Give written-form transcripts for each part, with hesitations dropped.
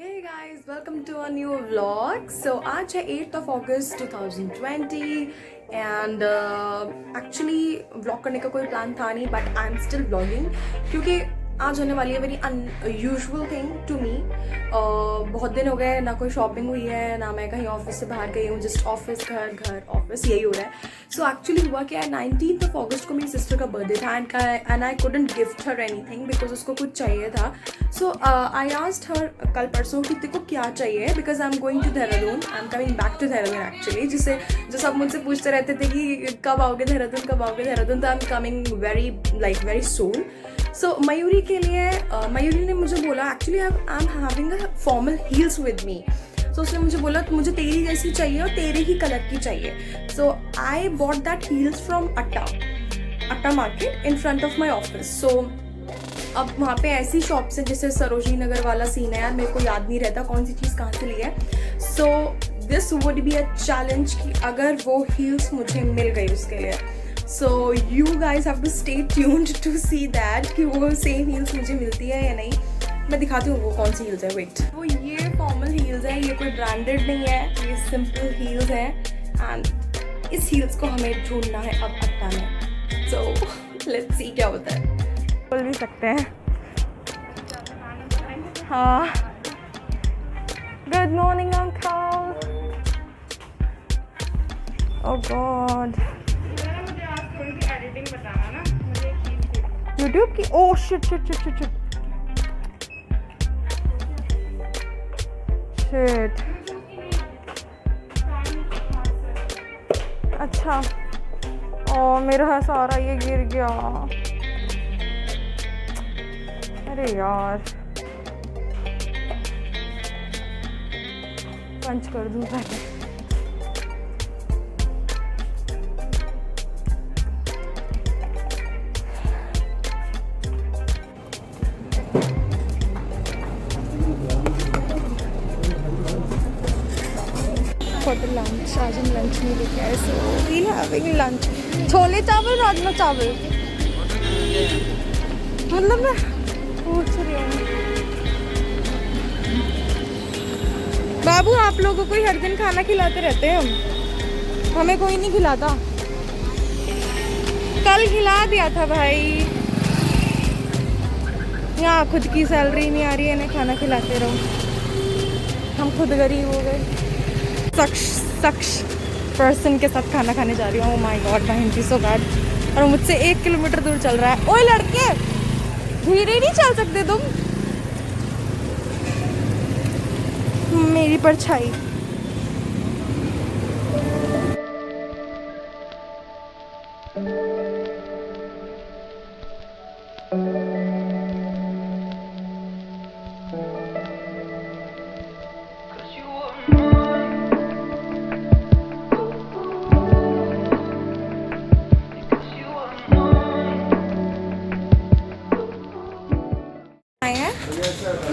Hey guys, welcome to a new vlog. So आज है 8th of August 2020 and actually vlog करने का कोई प्लान था नहीं but I'm still vlogging क्योंकि आज होने वाली है very unusual thing to me. बहुत दिन हो गए ना कोई शॉपिंग हुई है ना मैं कहीं ऑफिस से बाहर गई हूँ, जस्ट ऑफिस घर घर ऑफिस यही हो रहा है। सो एक्चुअली हुआ क्या है, 19th of August को मेरी सिस्टर का बर्थडे था and I couldn't gift her anything because उसको कुछ चाहिए था। सो आई आस्क्ड हर कल परसों कि तेरे को क्या चाहिए, because I am going to Dehradun, I am coming back to Dehradun actually. जिससे जो सब मुझसे पूछते रहते थे कि कब आओगे देहरादून कब आओगे देहरादून, तो I am coming very soon. So Mayuri के लिए मयूरी ने मुझे बोला actually I am having a formal heels with me. So उसने मुझे बोला मुझे तेरी जैसी चाहिए और तेरे ही कलर की चाहिए। So I bought that heels from Atta market in front of my office. So अब वहाँ पे ऐसी शॉप्स हैं जैसे सरोजनी नगर वाला सीन है यार, मेरे को याद नहीं रहता कौन सी चीज़ कहाँ से ली है। So this would be a challenge कि अगर वो हील्स मुझे मिल गई उसके लिए। So you guys have to stay tuned to see that कि वो सेम हील्स मुझे मिलती है या नहीं। मैं दिखाती हूँ वो कौन सी हील्स है। वेट, वो ये फॉर्मल हील्स है, ये कोई ब्रांडेड नहीं है, ये सिंपल हील्स हैं एंड इस हील्स को हमें ढूंढना है अब अट्टा में। सो लेट्स सी क्या होता है। बोल भी सकते हैं। हाँ, गुड मॉर्निंग अंकल। ओह गॉड, यूट्यूब की। Oh shit shit shit shit shit. अच्छा, ओह मेरा सारा ये गिर गया। अरे यार, पंच कर दूँ पहले। फॉर द लंच, आज हम लंच नहीं लेके आए, सो वी हैविंग लंच। छोले चावल राजमा चावल, मतलब मैं पूछ रही हूँ। बाबू आप लोगों को ही हर दिन खाना खिलाते रहते हैं हम, हमें कोई नहीं खिलाता। कल खिला दिया था भाई, यहाँ खुद की सैलरी नहीं आ रही है, इन्हें खाना खिलाते रहो। हम खुद गरीब हो गए। सक्ष पर्सन के साथ खाना खाने जा रही हूँ। My God my Hindi so bad. और मुझसे 1 किलोमीटर दूर चल रहा है। ओए लड़के, धीरे नहीं चल सकते तुम, मेरी परछाई।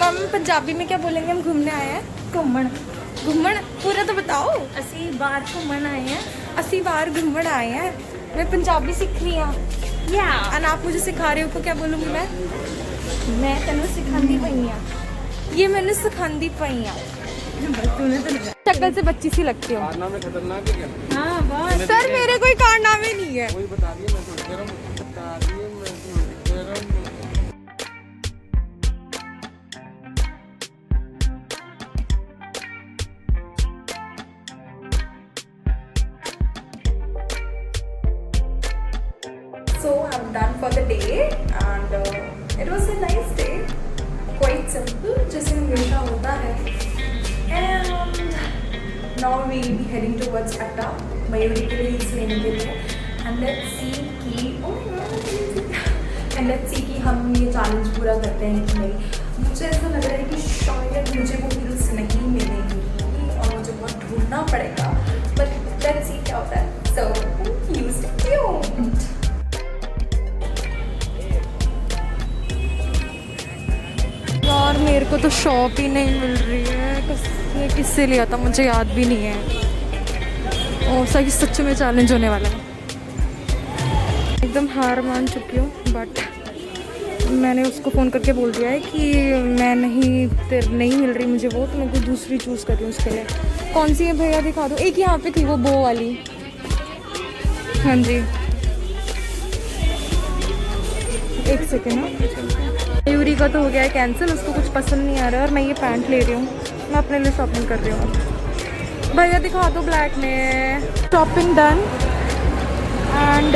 मैम पंजाबी में क्या बोलेंगे? हम घूमने आए हैं। घूमन घूमन पूरा तो बताओ। ਅਸੀਂ ਬਾਹਰ ਘੁੰਮਣ ਆਏ हैं। ਅਸੀਂ बाहर घूमन आए हैं। मैं पंजाबी सीख रही हूँ या एंड आप मुझे सिखा रहे हो तो क्या बोलूँगी मैं? मैं ਤੈਨੂੰ ਸਿਖਾਉਂਦੀ ਪਈ ਆ। ये मैंने सिखांदी पई आ। तूने तो शक्ल से बच्ची सी लगती हो। कारनामे खतरनाक है क्या? हाँ बहुत। सर मेरे कोई कारनामे नहीं है। वही बता दिए, मैं तो कह रहा हूँ, बता दिए, मैं तो कह रहा हूँ। So I'm done for the day and it was a nice day, quite simple जैसे हमेशा होता है। And now we will be heading towards Atta, Mayuri के लिए हील्स लेने के लिए। And let's see कि and let's see कि हम ये चैलेंज पूरा करते हैं कि नहीं। मुझे ऐसा लग रहा है कि शायद मुझे वो हील्स नहीं मिलेंगी और मुझे बहुत ढूंढना पड़ेगा, but let's see क्या होता है। So you stay tuned। यार मेरे को तो शॉप ही नहीं मिल रही है, किससे लिया था मुझे याद भी नहीं है। और सच में चैलेंज होने वाला है। एकदम हार मान चुकी हूँ बट मैंने उसको फ़ोन करके बोल दिया है कि मैं नहीं मिल रही मुझे वो, तो मैं कोई दूसरी चूज़ कर रही हूँ उसके लिए। कौन सी है भैया दिखा दो। एक यहाँ पे थी वो बो वाली। हाँ जी, एक सेकेंड ना। मयूरी का तो हो गया है कैंसिल, उसको कुछ पसंद नहीं आ रहा है और मैं ये पैंट ले रही हूँ, मैं अपने लिए शॉपिंग कर रही हूँ। भैया दिखा दो ब्लैक में। शॉपिंग डन एंड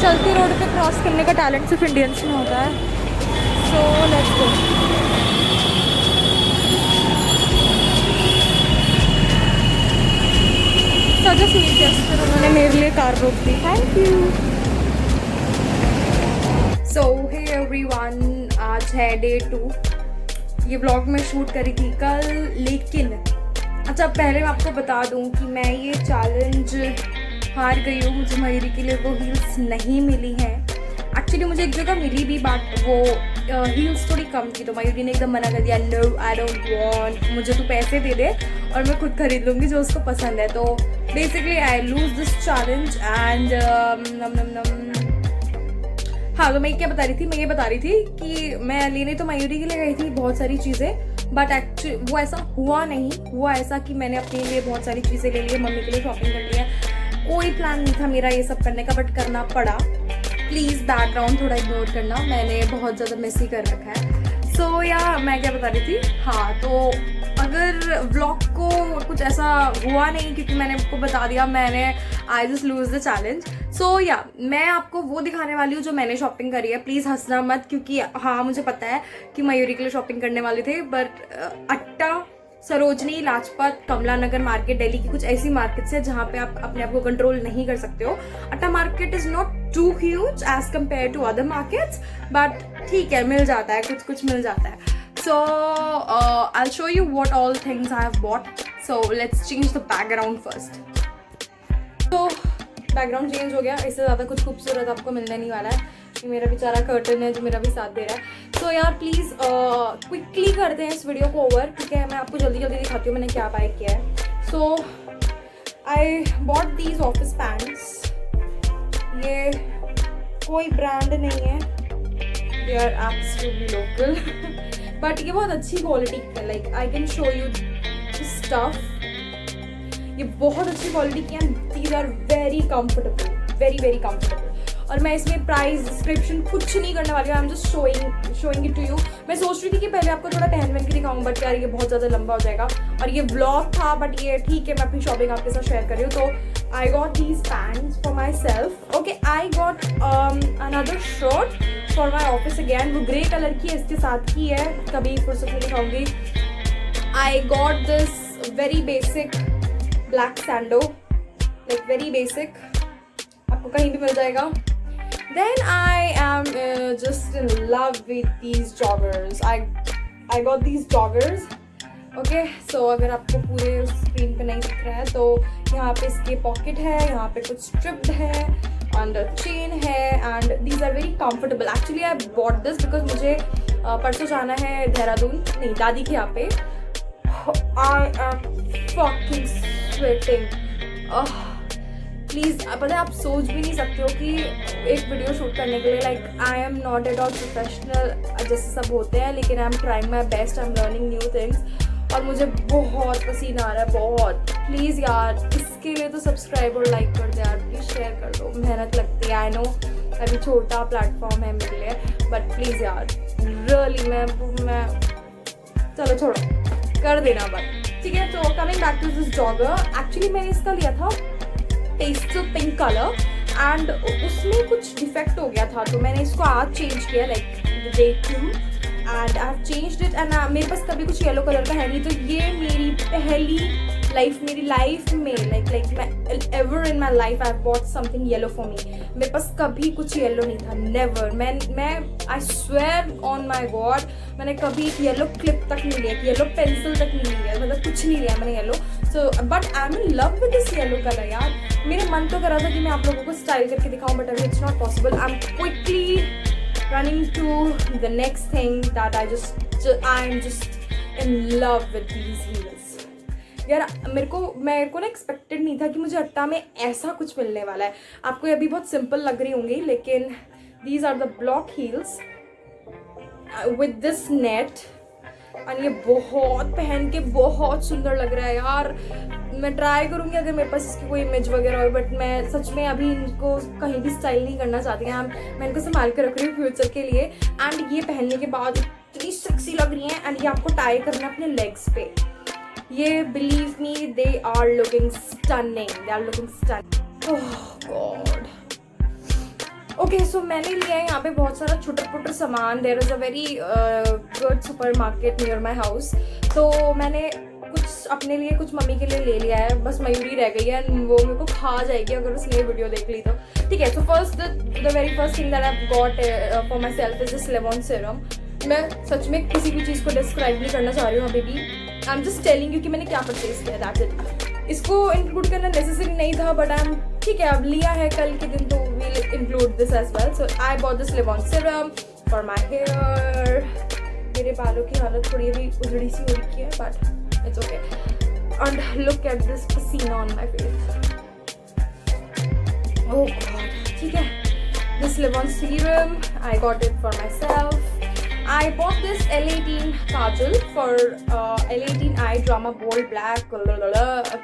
चलती रोड पे क्रॉस करने का टैलेंट सिर्फ इंडियंस में होता है। So let's go. सजा स्वीट जेस्चर, उन्होंने मेरे लिए कार रोक दी, thank you. So hey everyone, आज है डे 2। ये व्लॉग मैं शूट करी थी कल, लेकिन अच्छा पहले मैं आपको बता दूं कि मैं ये चैलेंज हार गई हूँ। मुझे मयूरी के लिए वो हील्स नहीं मिली हैं। एक्चुअली मुझे एक जगह मिली भी, बट वो हील्स थोड़ी कम थी, तो मयूरी ने एकदम मना कर दिया, नो आई डोंट वांट, मुझे तू पैसे दे दे और मैं खुद खरीद लूँगी जो उसको पसंद है। तो basically I lose this challenge and हाँ, तो मैं क्या बता रही थी, मैं ये बता रही थी कि मैं लेने तो मयूरी के लिए गई थी बहुत सारी चीज़ें, बट एक्चुअली वो ऐसा हुआ नहीं। हुआ ऐसा कि मैंने अपने लिए बहुत सारी चीज़ें ले ली है, मम्मी के लिए शॉपिंग कर ली है। कोई प्लान नहीं था मेरा ये सब करने का, बट करना पड़ा। प्लीज़ बैकग्राउंड थोड़ा इग्नोर करना, मैंने बहुत ज़्यादा मेसी कर रखा है। सो या मैं क्या बता रही थी, हाँ, तो अगर व्लॉग को कुछ ऐसा हुआ नहीं क्योंकि मैंने आपको बता दिया, मैंने I just lose the challenge. So या मैं आपको वो दिखाने वाली हूँ जो मैंने शॉपिंग करी है। प्लीज़ हंसना मत, क्योंकि हाँ मुझे पता है कि मयूरी के लिए शॉपिंग करने वाले थे, बट अट्टा, सरोजनी, लाजपत, कमला नगर मार्केट, दिल्ली की कुछ ऐसी मार्केट्स है जहाँ पे आप अपने आप को कंट्रोल नहीं कर सकते हो। Atta market is not too huge as compare to other markets, but ठीक है, मिल जाता है, कुछ कुछ मिल जाता है। So I'll show you what all things I have bought. So let's change the background first. So background change हो गया, इससे ज़्यादा कुछ खूबसूरत आपको मिलने नहीं वाला है। ये मेरा बेचारा कर्टन है जो मेरा भी साथ दे रहा है। So यार प्लीज़ क्विकली करते हैं इस वीडियो को ओवर, ठीक है? मैं आपको जल्दी जल्दी दिखाती हूँ मैंने क्या बाय किया है। So I bought these office pants. ये कोई ब्रांड नहीं है, they are absolutely local. But ये बहुत अच्छी क्वालिटी की है, like I can show you stuff. ये बहुत अच्छी क्वालिटी की है, these are very comfortable, very very comfortable. और मैं इसमें प्राइस डिस्क्रिप्शन कुछ नहीं करने वाली हूँ, I am just showing it to you. मैं सोच रही थी कि पहले आपको थोड़ा पहन के दिखाऊँ, बट यार ये बहुत ज़्यादा लंबा हो जाएगा और ये व्लॉग था, बट ये ठीक है, मैं अपनी शॉपिंग आपके साथ शेयर कर रही हूँ। तो I got these pants for my self. Okay, I got another shirt for my office again, वो ग्रे कलर की है, इसके साथ की है, कभी फुर्सत में दिखाऊंगी। आई got this very basic black sando, like very basic, आपको कहीं भी मिल जाएगा। Then I am just in love with these joggers. I got these joggers. Okay, so अगर आपको पूरे स्क्रीन पे नहीं दिख रहा है तो यहाँ पे इसके पॉकेट है, यहाँ पे कुछ स्ट्रिप्ड है and चेन है, and these are very comfortable. Actually I bought this because मुझे परसों जाना है देहरादून, नहीं दादी के यहाँ पे। I am fucking sweating. Please, पता है आप सोच भी नहीं सकते हो कि एक वीडियो शूट करने के लिए, like I am not at all professional जैसे सब होते हैं, लेकिन I am trying my best, I am learning new things और मुझे बहुत पसीना आ रहा है, बहुत। प्लीज़ यार इसके लिए तो सब्सक्राइब और लाइक कर दो यार, प्लीज़ शेयर कर दो, मेहनत लगती है। आई नो अभी छोटा प्लेटफॉर्म है मेरे लिए, बट प्लीज़ यार रियली मैं चलो छोड़ो, कर देना बट, ठीक है? तो coming back to this jogger, actually मैंने इसका लिया था पेस्टल पिंक कलर एंड उसमें कुछ डिफेक्ट हो गया था, तो मैंने इसको आज चेंज किया, like day 2, and I have changed it. And मेरे पास कभी कुछ येलो कलर का है नहीं, तो ये मेरी पहली मेरी लाइफ में लाइक मैं ever in my life I have bought something yellow for me. मेरे पास कभी कुछ येलो नहीं था, नेवर। मैं I swear on my God, मैंने कभी एक येलो क्लिप तक नहीं लिया, येलो पेंसिल तक नहीं लिया, मतलब कुछ नहीं लिया मैंने yellow. So but I am in love with this yellow colour यार। मेरे मन तो कर रहा था कि मैं आप लोगों को स्टाइल करके दिखाऊं, बट अभी it's not possible. I am quickly running to the next thing that I am just in love with these heels यार। मेरे को ना एक्सपेक्टेड नहीं था कि मुझे अट्टा में ऐसा कुछ मिलने वाला है। आपको ये अभी बहुत सिंपल लग रही होंगी, लेकिन These are the block heels with this net. और ये बहुत पहन के बहुत सुंदर लग रहा है यार. मैं ट्राई करूँगी अगर मेरे पास इसकी कोई इमेज वगैरह हो, बट मैं सच में अभी इनको कहीं भी स्टाइल नहीं करना चाहती हूँ. मैं इनको संभाल के रख रही हूँ फ्यूचर के लिए. एंड ये पहनने के बाद इतनी सेक्सी लग रही हैं. एंड ये आपको टाई करना है अपने लेग्स पे. ये believe me they are looking stunning. Oh God. Okay so मैंने लिया है यहाँ पे बहुत सारा छोटा छोटा सामान. There is a very good supermarket near my house. तो मैंने कुछ अपने लिए कुछ मम्मी के लिए ले लिया है. बस मयूरी रह गई है, वो मेरे को खा जाएगी अगर उसने ये वीडियो देख ली तो. ठीक है. So first the very first thing that I got for my self is this lemon serum. मैं सच में किसी भी चीज़ को डिस्क्राइब नहीं करना चाह रही हूँ अभी भी. आई एम जस्ट टेलिंग यू कि मैंने क्या परचेज किया. That's it. इसको इंक्लूड करना नेसेसरी नहीं था बट आई एम ठीक है अब लिया है कल के दिन तो we'll include this as well. So I bought this lemon serum for my hair. मेरे बालों की हालत थोड़ी अभी उजड़ी सी हो रखी है but it's okay. And look at this पसीना on my face. Oh god. ठीक है. This lemon serum I got it for myself. I bought this L18 kajal for L18 eye drama bold black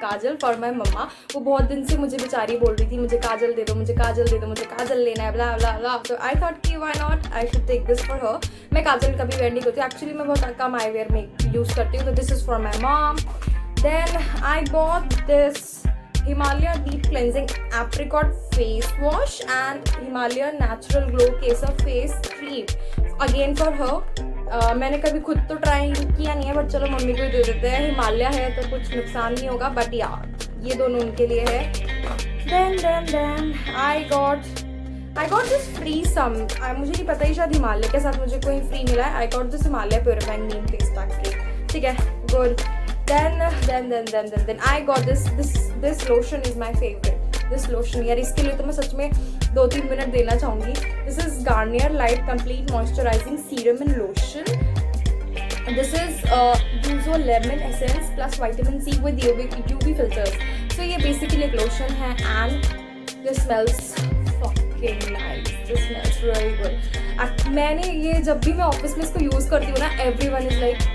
kajal for my mama. वो बहुत दिन से मुझे बेचारी बोल रही थी मुझे काजल दे दो, मुझे काजल दे दो, मुझे काजल लेना है blah blah blah. So I thought कि why not I should take this for her. मैं काजल कभी वेयर नहीं करती. Actually मैं बहुत कम आई वेयर में यूज़ करती हूँ. तो this is for my mom. Then I bought this Himalaya Deep Cleansing Apricot Face Wash and Himalaya Natural Glow Kesar Face Cream. Again for her. मैंने कभी खुद तो ट्राई किया नहीं है बट चलो मम्मी को ही दे देते हैं. हिमालय है तो कुछ नुकसान नहीं होगा बट यार ये दोनों उनके लिए है. Then I got this free some. मुझे नहीं पता ही शायद हिमालय के साथ मुझे कोई फ्री मिला है. I got this Himalaya Purifying Neem Face Pack free. ठीक है. Good. Then I got this lotion is my favorite. This lotion यार इसके लिए तो मैं सच में 2-3 मिनट देना चाहूँगी. This is Garnier Light Complete Moisturizing Serum and Lotion. This is Yuzo Lemon Essence plus Vitamin C with UV filters. So ये basically एक lotion है and this smells fucking nice. This smells really good. मैंने ये जब भी मैं office में इसको यूज़ करती हूँ ना everyone is like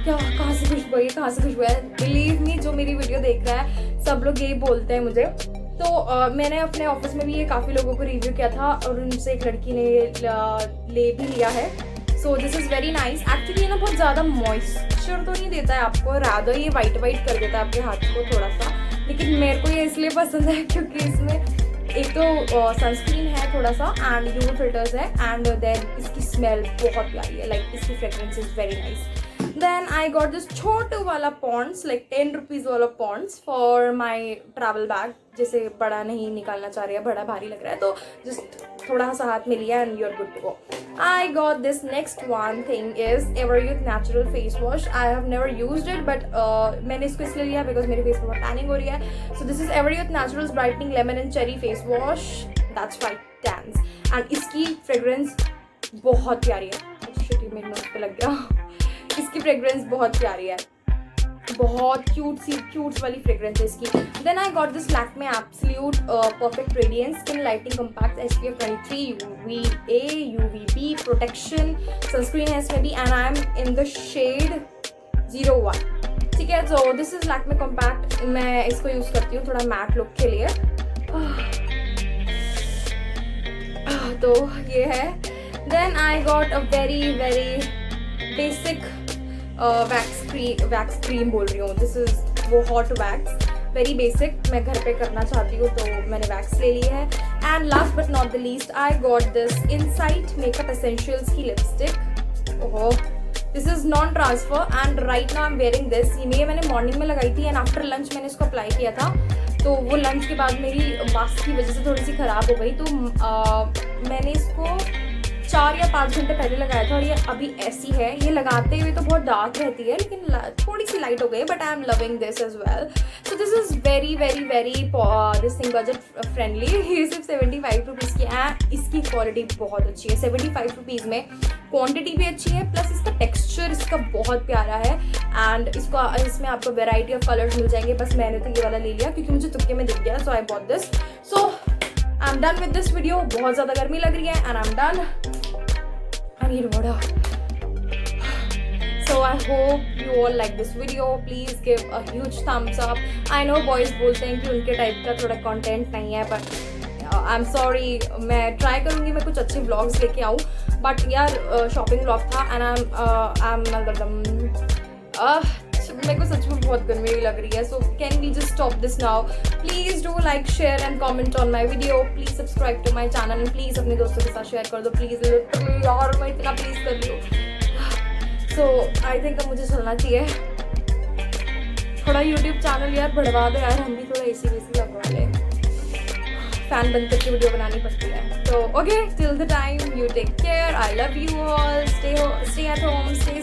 क्या कहाँ से खुशबू है, कहाँ से खुशबू है. बिलीव मी जो मेरी वीडियो देख रहा है सब लोग यही बोलते हैं मुझे. तो मैंने अपने ऑफिस में भी ये काफ़ी लोगों को रिव्यू किया था और उनसे एक लड़की ने ले भी लिया है. So this is very nice. Actually ये ना बहुत ज़्यादा मॉइस्चर तो नहीं देता है आपको, रादर ये वाइट कर देता है आपके हाथ को थोड़ा सा. लेकिन मेरे को ये इसलिए पसंद है क्योंकि इसमें एक तो सनस्क्रीन है थोड़ा सा एंड यूवी फिल्टर्स है एंड देन इसकी स्मेल बहुत प्यारी है. लाइक इसकी fragrance is very nice. Then I got this छोटू वाला Pond's like 10 rupees वाला Pond's for my travel bag. जैसे बड़ा नहीं निकालना चाह रही है, बड़ा भारी लग रहा है तो just थोड़ा सा हाथ में लिया and you're good to go. I got this next one thing is Everyuth Natural Face Wash. I have never used it but मैंने इसको इसलिए लिया because मेरे face में टैनिंग हो रही है. So this is Everyuth Naturals Brightening Lemon and Cherry Face Wash. That's fight tans. And इसकी fragrance बहुत प्यारी है. Shit, ये मेरे नोज पे लग गया. इसकी फ्रेग्रेंस बहुत प्यारी है, बहुत क्यूट वाली फ्रेग्रेंस है इसकी. Then I got this Lakme absolute perfect radiance skin lighting compact SPF 23 UVA UVB protection sunscreen है इसमें भी and I am in the shade 01. ठीक है. So this is Lakme compact. मैं इसको यूज़ करती हूँ थोड़ा मैट लुक के लिए. तो ये है. Then I got a very basic wax cream बोल रही हूँ. दिस इज वो हॉट वैक्स वेरी बेसिक. मैं घर पे करना चाहती हूँ तो मैंने वैक्स ले ली है. And last but not the least I got this insight makeup essentials की लिपस्टिक. ओहो. This is non transfer and right now I am wearing this. ये मैंने मॉर्निंग में लगाई थी एंड आफ्टर लंच मैंने इसको अप्लाई किया था तो वो लंच के बाद मेरी मास्क की वजह से थोड़ी सी ख़राब हो गई तो मैंने इसको 4 या 5 घंटे पहले लगाया था और ये अभी ऐसी है. ये लगाते हुए तो बहुत डार्क रहती है लेकिन थोड़ी सी लाइट हो गई but I am loving this as well. So this is very this thing budget friendly. ये सिर्फ 75 रुपीज़ की है. इसकी क्वालिटी बहुत अच्छी है. 75 रुपीज़ में क्वांटिटी भी अच्छी है प्लस इसका टेक्सचर इसका बहुत प्यारा है एंड इसमें आपको वेराइटी ऑफ कलर्स मिल जाएंगे. बस मैंने तो ये वाला ले लिया क्योंकि मुझे तुक्के में दिख गया. So I bought this. So I am done with this video. बहुत ज़्यादा गर्मी लग रही है and I am done. I need water. So I hope you all like this video. Please give a huge thumbs up. I know boys बोलते हैं कि उनके टाइप का थोड़ा कंटेंट नहीं है, but I'm sorry. मैं ट्राई करूँगी मैं कुछ अच्छे vlogs लेके आऊँ, but यार शॉपिंग vlog था and मेरे को सच में बहुत गर्मी लग रही है. So can we just stop this now? Please do like, share and comment on my video. Please subscribe to my channel and please अपने दोस्तों के साथ शेयर कर दो. Please यार मैं इतना प्लीज कर रही हूँ. So I think अब मुझे चलना चाहिए. थोड़ा YouTube चैनल यार बढ़वा दो यार, हम भी थोड़ा AC लगवा लें. फैन बन करके वीडियो बनानी पड़ती है. So okay, till the time you take care. I love you all. Stay at home. Stay